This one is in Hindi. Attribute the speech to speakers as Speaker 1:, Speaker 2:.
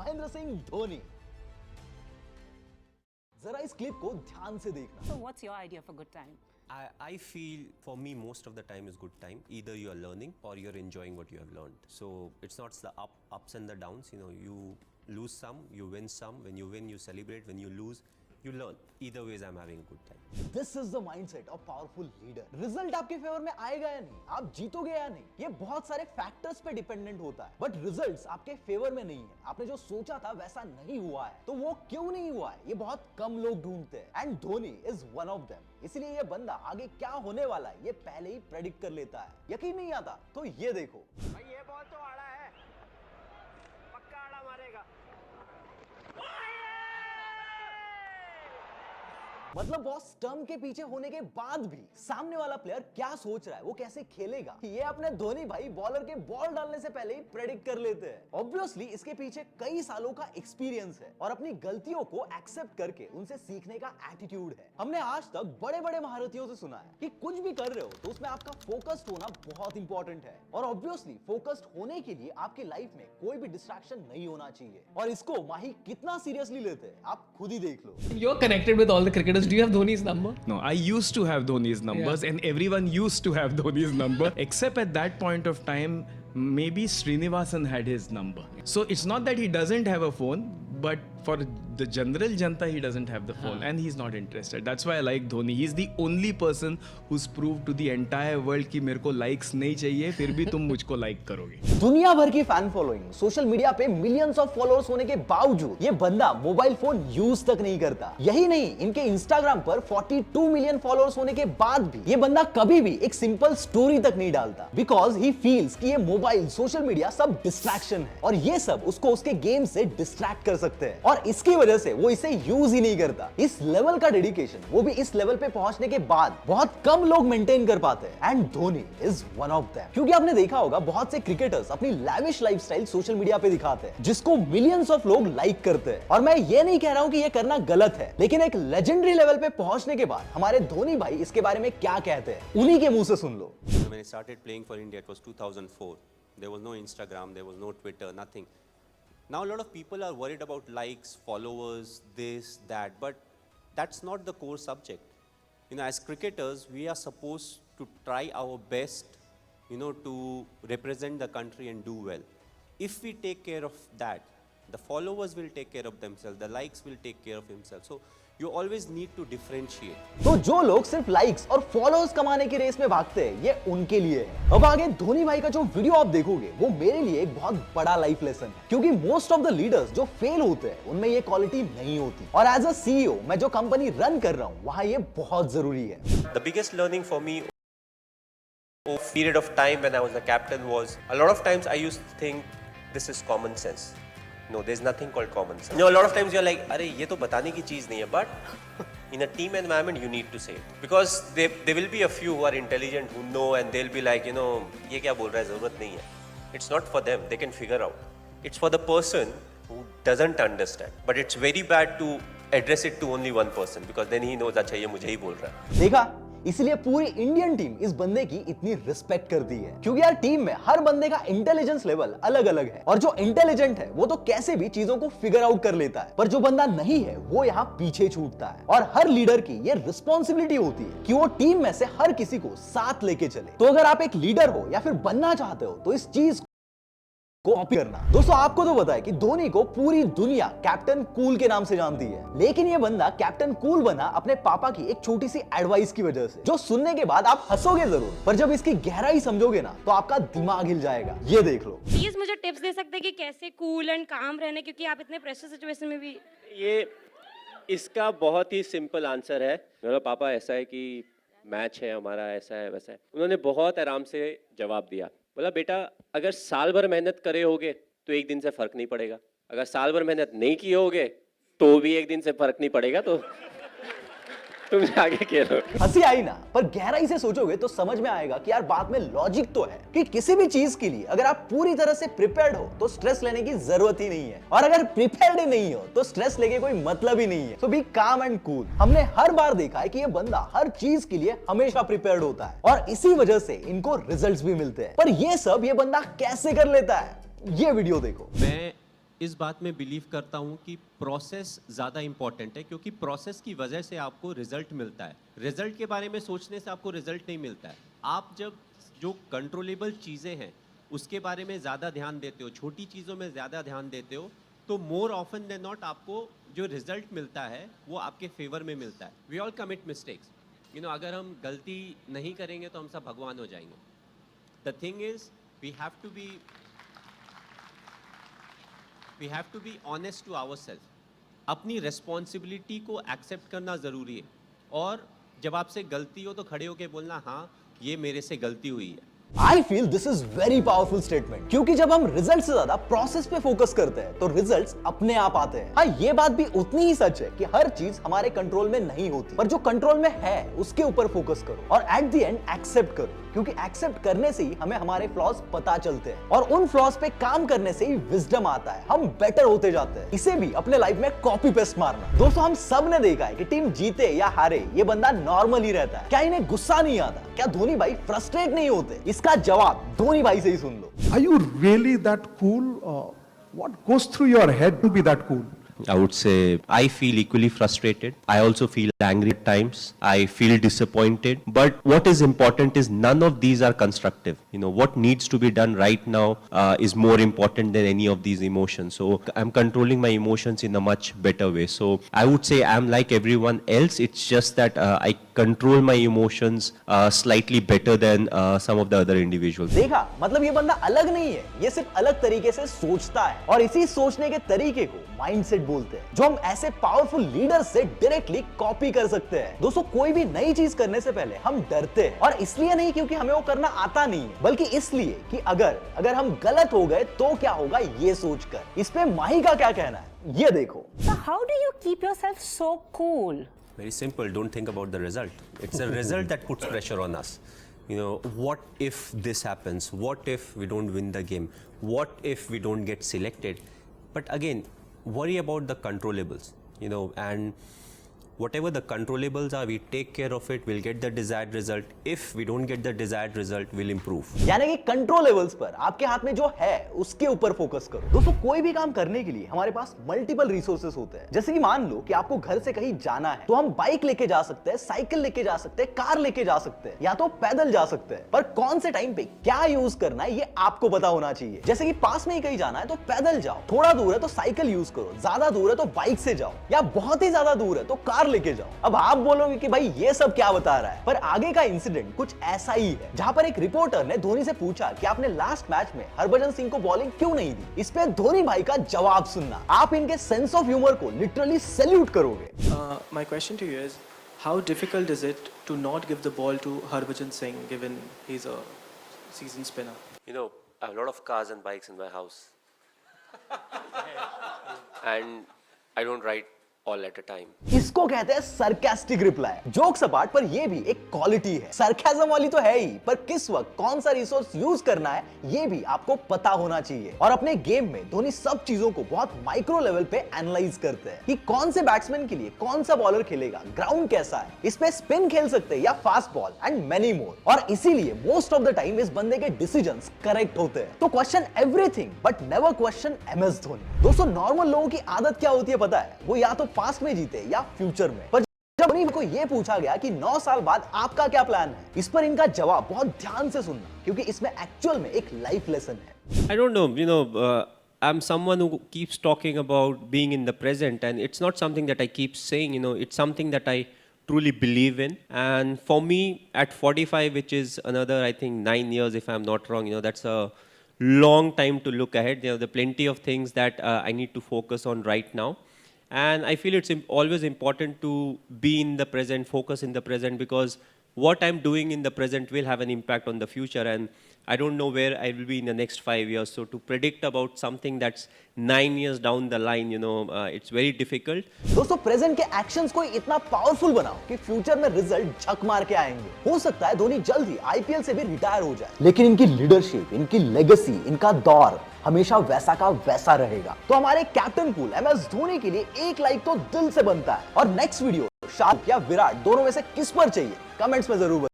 Speaker 1: महेंद्र सिंह धोनी। जरा इस क्लिप को ध्यान से देखना।
Speaker 2: So what's your idea for good time?
Speaker 3: I feel for me most of the time is good time. Either you are learning or you're enjoying what you have learned. So it's not the ups and the downs. You know, you lose some, you win some. When you win, you celebrate. When you lose, you learn. Either ways, I'm having a good time.
Speaker 1: This is the mindset of powerful leader. Result आपके फेवर में आएगा या नहीं, आप जीतोगे या नहीं, ये बहुत सारे फैक्टर्स पे डिपेंडेंट होता है। बट रिजल्ट्स आपके फेवर में नहीं है, आपने जो सोचा था वैसा नहीं हुआ है। तो वो क्यों नहीं हुआ है, ये बहुत कम लोग ढूंढते हैं। And Dhoni is one of them. इसलिए ये बंदा आगे क्या होने वाला है ये पहले ही प्रेडिक्ट कर लेता है। यकीन नहीं आता तो ये देखो।
Speaker 4: भाई ये बॉल तो आड़ा है, पक्का आड़ा मारेगा।
Speaker 1: मतलब बॉस स्टंप के पीछे होने के बाद भी सामने वाला प्लेयर क्या सोच रहा है, वो कैसे खेलेगा, ये अपने धोनी भाई बॉलर के बॉल डालने से पहले ही प्रेडिक्ट कर लेते हैं। ऑब्वियसली इसके पीछे कई सालों का एक्सपीरियंस है और अपनी गलतियों को एक्सेप्ट करके उनसे सीखने का एटीट्यूड है। हमने आज तक बड़े बड़े महारथियों से सुना है कि कुछ भी कर रहे हो तो उसमें आपका फोकस्ड होना बहुत इंपॉर्टेंट है। और ऑब्वियसली फोकस्ड होने के लिए आपकी लाइफ में कोई भी डिस्ट्रैक्शन नहीं होना चाहिए। और इसको माही कितना सीरियसली लेते हैं आप खुद ही देख लो।
Speaker 5: You're connected with all the cricketers. Do you have Dhoni's number?
Speaker 6: No, I used to have Dhoni's numbers, and everyone used to have Dhoni's number, except at that point of time, maybe Srinivasan had his number. So it's not that he doesn't have a phone, but for the general janta, he doesn't have the phone, and he's not interested. That's why I like Dhoni. He's the only person who's proved to the entire world कि मेरे को likes नहीं चाहिए, फिर भी तुम मुझको like करोगे।
Speaker 1: दुनिया भर की फैन फॉलोइंग, सोशल मीडिया पे मिलियंस ऑफ फॉलोअर्स होने के बावजूद ये बंदा मोबाइल फोन यूज तक नहीं करता। यही नहीं, इनके इंस्टाग्राम पर 42 मिलियन फॉलोअर्स होने के बाद भी ये बंदा कभी भी एक सिंपल स्टोरी तक नहीं डालता, बिकॉज ही फील्स कि ये मोबाइल, सोशल मीडिया सब डिस्ट्रैक्शन है और ये सब उसको उसके गेम से डिस्ट्रैक्ट कर सकते हैं और इसकी वजह से वो इसे यूज ही नहीं करता। इस लेवल का डेडिकेशन, वो भी इस लेवल पे पहुंचने के बाद बहुत कम लोग मेंटेन कर पाते हैं and Dhoni is one of them. क्योंकि आपने देखा होगा बहुत से क्रिकेटर्स अपनी लैविश लाइफस्टाइल सोशल मीडिया पे दिखाते हैं जिसको मिलियंस ऑफ लोग लाइक करते हैं। और मैं ये नहीं कह रहा हूं कि ये करना गलत है, लेकिन एक लेजेंडरी लेवल पे पहुंचने के बाद हमारे धोनी भाई इसके बारे में क्या कहते हैं उन्हीं के मुंह से सुन लो।
Speaker 3: When I started playing for India, it was 2004. There was no Instagram, there was no Twitter, nothing. Now a lot of people are worried about likes, followers, this, that, but that's not the core subject. You know, as cricketers, we are supposed to try our best, you know, to represent the country and do well. If we take care of that, the followers will take care of themselves, the likes will take care of themselves. So you always need to differentiate.
Speaker 1: तो जो लोग सिर्फ लाइक्स और फॉलोअर्स कमाने की रेस में भागते हैं ये उनके लिए है। अब आगे धोनी भाई का जो वीडियो आप देखोगे वो मेरे लिए एक बहुत बड़ा लाइफ लेसन है, क्योंकि मोस्ट ऑफ द लीडर्स जो फेल होते हैं उनमें ये क्वालिटी नहीं होती और एज अ सीईओ मैं जो कंपनी रन कर रहा हूँ वहाँ ये बहुत जरूरी है।
Speaker 3: The biggest learning for me over a period of time when I was the captain was a lot of times I used to think this is common sense. No, there's nothing called common sense. You know, a lot of times you're like, अरे ये तो बताने की चीज नहीं है, but in a team environment you need to say it because there will be a few who are intelligent who know and they'll be like, you know, ये क्या बोल रहा है, जरूरत नहीं है. It's not for them, they can figure out. It's for the person who doesn't understand. But it's very bad to address it to only one person because then he knows अच्छा ये मुझे ही बोल रहा है.
Speaker 1: देखा, इसलिए पूरी इंडियन टीम इस बंदे की इतनी रिस्पेक्ट करती है क्योंकि यार टीम में हर बंदे का इंटेलिजेंस लेवल अलग अलग है और जो इंटेलिजेंट है वो तो कैसे भी चीजों को फिगर आउट कर लेता है, पर जो बंदा नहीं है वो यहाँ पीछे छूटता है। और हर लीडर की ये रिस्पॉन्सिबिलिटी होती है कि वो टीम में से हर किसी को साथ लेके चले। तो अगर आप एक लीडर हो या फिर बनना चाहते हो तो इस चीज को कॉपी करना। दोस्तों आपको तो पता है कि धोनी को पूरी दुनिया कैप्टन कूल के नाम से जानती है, लेकिन ये बंदा कैप्टन कूल बना अपने पापा की एक छोटी सी एडवाइस की वजह से, जो सुनने के बाद आप हंसोगे जरूर, पर जब इसकी गहराई समझोगे ना तो आपका दिमाग हिल जाएगा। ये देख लो।
Speaker 7: प्लीज मुझे टिप्स दे सकते हैं कि कैसे कूल एंड काम रहने, क्योंकि आप इतने प्रेशर सिचुएशन में भी।
Speaker 4: ये इसका बहुत ही सिंपल आंसर है। मेरा पापा ऐसा है कि मैच है हमारा, ऐसा है वैसा है। उन्होंने बहुत आराम से जवाब दिया, बोला बेटा अगर साल भर मेहनत करे होगे तो एक दिन से फर्क नहीं पड़ेगा, अगर साल भर मेहनत नहीं किए होगे तो भी एक दिन से फर्क नहीं पड़ेगा, तो तुम आगे खेलो।
Speaker 1: हंसी आई ना, पर गहराई से सोचोगे तो समझ में आएगा कि यार बात में लॉजिक तो है कि किसी भी चीज के लिए अगर आप पूरी तरह से प्रिपेयर्ड हो तो स्ट्रेस लेने की जरूरत ही नहीं है, और अगर प्रिपेयर्ड ही नहीं हो तो स्ट्रेस लेके कोई मतलब ही नहीं है। सो बी काम एंड कूल। हमने हर बार देखा है कि ये बंदा हर चीज के लिए हमेशा प्रिपेयर्ड होता है और इसी वजह से इनको रिजल्ट्स भी मिलते हैं। पर ये सब ये बंदा कैसे कर लेता है, ये वीडियो देखो।
Speaker 8: मैं
Speaker 2: इस बात में बिलीव करता हूँ कि प्रोसेस ज़्यादा इम्पॉर्टेंट है, क्योंकि प्रोसेस की वजह से आपको रिजल्ट मिलता है। रिजल्ट के बारे में सोचने से आपको रिजल्ट नहीं मिलता है। आप जब जो कंट्रोलेबल चीज़ें हैं उसके बारे में ज़्यादा ध्यान देते हो, छोटी चीज़ों में ज़्यादा ध्यान देते हो, तो मोर ऑफन देन नॉट आपको जो रिजल्ट मिलता है वो आपके फेवर में मिलता है। वी ऑल कमिट मिस्टेक्स, अगर हम गलती नहीं करेंगे तो हम सब भगवान हो जाएंगे। The thing is we have to be honest to ourself. अपनी रिस्पॉन्सिबिलिटी को एक्सेप्ट करना ज़रूरी है, और जब आपसे गलती हो तो खड़े होकर बोलना, हाँ ये मेरे से गलती हुई है।
Speaker 1: I feel this is very powerful statement, क्योंकि जब हम रिजल्ट से ज्यादा प्रोसेस पे फोकस करते हैं तो रिजल्ट्स अपने आप आते हैं। हाँ, ये बात भी उतनी ही सच है कि हर चीज हमारे कंट्रोल में नहीं होती, पर जो कंट्रोल में है उसके ऊपर फोकस करो और एट द एंड एक्सेप्ट करो, क्योंकि एक्सेप्ट करने से ही हमें हमारे फ्लॉज पता चलते हैं और उन फ्लॉज पे काम करने से ही विजडम आता है, हम बेटर होते जाते हैं। इसे भी अपने लाइफ में कॉपी पेस्ट मारना। दोस्तों, हम सब ने देखा है कि टीम जीते या हारे ये बंदा नॉर्मल ही रहता है। क्या इन्हें गुस्सा नहीं आता? क्या धोनी भाई फ्रस्ट्रेट नहीं होते? इसका जवाब धोनी भाई से ही सुन लो।
Speaker 8: Are you really that cool? What goes through your head to be that cool?
Speaker 2: I would say I feel equally frustrated. I also feel angry at times. I feel disappointed. But what is important is none of these are constructive. What needs to be done right now is more important than any of these emotions. So I'm controlling my emotions in a much better way. So I would say I'm like everyone else. It's just that I control my emotions slightly better than some of the other individuals.
Speaker 1: देखा, मतलब ये बंदा अलग नहीं है, ये सिर्फ अलग तरीके से सोचता है और इसी सोचने के तरीके को माइंडसेट बोलते हैं, जो हम ऐसे पावरफुल लीडर से डायरेक्टली कॉपी कर सकते हैं। दोस्तों, कोई भी नई चीज करने से पहले हम डरते हैं, और इसलिए नहीं क्योंकि हमें वो करना आता नहीं है, बल्कि इसलिए कि अगर हम गलत हो गए तो क्या होगा ये सोचकर। इस पे माही का क्या कहना है, ये देखो।
Speaker 9: So how do you keep yourself so cool?
Speaker 3: Very simple. Don't think about the result. It's a result that puts pressure on us. What if this happens? What if we don't win the game? What if we don't get selected? But again, worry about the controllables, and whatever the controllables are, we take care of it, we'll get the desired result. If we don't get the desired result, we'll improve.
Speaker 1: यानी कि कंट्रोलेबल्स पर आपके हाथ में जो है उसके ऊपर फोकस करो। दोस्तों, कोई भी काम करने के लिए हमारे पास मल्टीपल रिसोर्सेस होते हैं। जैसे कि मान लो कि आपको घर से कहीं जाना है, तो हम बाइक लेके जा सकते हैं, साइकिल लेके जा सकते हैं, कार लेके जा सकते हैं, या तो पैदल जा सकते हैं। पर कौन से टाइम पे क्या यूज करना है ये आपको पता होना चाहिए। जैसे कि पास में ही कहीं जाना है तो पैदल जाओ, थोड़ा दूर है तो साइकिल यूज करो, ज्यादा दूर है तो बाइक से जाओ, या बहुत ही ज्यादा दूर है तो कार लेके जाओ। अब आप बोलोगे कि भाई ये सब क्या बता रहा है, पर आगे का इंसिडेंट कुछ ऐसा ही है, जहां पर एक रिपोर्टर ने धोनी से पूछा कि आपने लास्ट मैच में हरभजन सिंह को बॉलिंग क्यों नहीं दी। इस पे धोनी भाई का जवाब सुनना, आप इनके सेंस ऑफ ह्यूमर को लिटरली सैल्यूट करोगे।
Speaker 10: My question to you is, how difficult is it to not give the ball to Harbhajan Singh given he's a seasoned spinner?
Speaker 3: I have a lot of cars and bikes in my house. And I don't ride all at a time.
Speaker 1: इसको कहते हैं सरकास्टिक रिप्लाई। जोक सपाट, पर ये भी एक क्वालिटी है। सरकाज़म वाली तो है ही, पर किस वक्त कौन सा रिसोर्स यूज करना है ये भी आपको पता होना चाहिए। और अपने गेम में धोनी सब चीजों को बहुत माइक्रो लेवल पे एनालाइज करते हैं कि कौन से बैट्समैन के लिए कौन सा बॉलर खेलेगा, ग्राउंड कैसा है, इस पे स्पिन खेल सकते हैं या fast ball, and many more. और इसीलिए मोस्ट ऑफ द टाइम इस बंदे के डिसीजंस करेक्ट होते हैं। तो question everything but never question MS Dhoni. दोस्तों, नॉर्मल लोगों की आदत क्या होती है पता है? वो या तो पास्ट में जीते या फ्यूचर में। पर जब धोनी को ये पूछा गया कि 9 साल बाद आपका क्या प्लान है, इस पर इनका जवाब बहुत ध्यान से सुनना, क्योंकि इसमें एक्चुअल में एक लाइफ लेसन है।
Speaker 2: I don't know, I'm someone who keeps talking about being in the present, and it's not something that I keep saying, it's something that I truly believe in. And for me, at 45, which is another, I think, 9 years, if I'm not wrong, that's a long time to look ahead. There are plenty of things that I need to focus on right now. And I feel it's always important to be in the present, focus in the present, because what I'm doing in the present will have an impact on the future, and I don't know where I will be in the next 5 years. So to predict about something that's 9 years down the line, it's very difficult.
Speaker 1: दोस्तों, प्रेजेंट के एक्शंस को इतना पावरफुल बनाओ कि फ्यूचर में रिजल्ट झक मार के आएंगे। हो सकता है धोनी जल्द ही IPL से भी रिटायर हो जाए, लेकिन इनकी लीडरशिप, इनकी लेगेसी, इनका दौर हमेशा वैसा का वैसा रहेगा। तो हमारे कैप्टन कूल MS धोनी के लिए एक लाइक तो दिल से बनता है। और नेक्स्ट वीडियो शाहरुख या विराट दोनों में से किस पर चाहिए, कमेंट्स में जरूर बताइए।